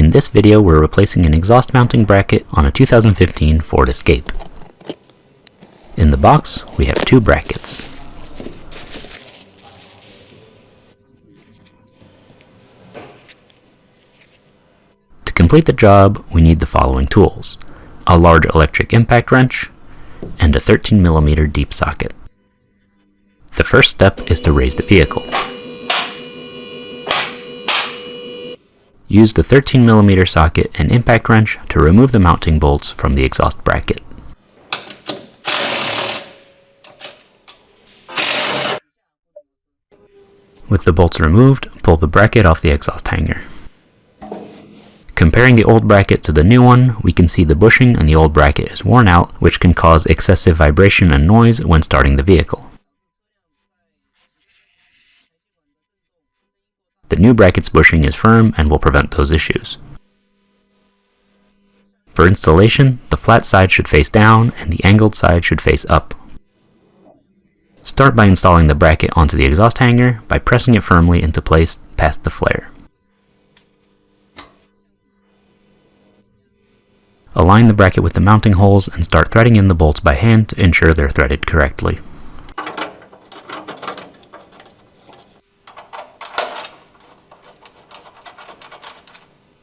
In this video, we're replacing an exhaust mounting bracket on a 2015 Ford Escape. In the box, we have two brackets. To complete the job, we need the following tools: a large electric impact wrench, and a 13mm deep socket. The first step is to raise the vehicle. Use the 13mm socket and impact wrench to remove the mounting bolts from the exhaust bracket. With the bolts removed, pull the bracket off the exhaust hanger. Comparing the old bracket to the new one, we can see the bushing in the old bracket is worn out, which can cause excessive vibration and noise when starting the vehicle. The new bracket's bushing is firm and will prevent those issues. For installation, the flat side should face down and the angled side should face up. Start by installing the bracket onto the exhaust hanger by pressing it firmly into place past the flare. Align the bracket with the mounting holes and start threading in the bolts by hand to ensure they're threaded correctly.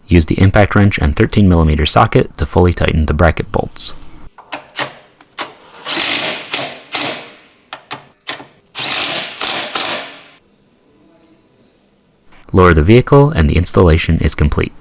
Use the impact wrench and 13mm socket to fully tighten the bracket bolts. Lower the vehicle and the installation is complete.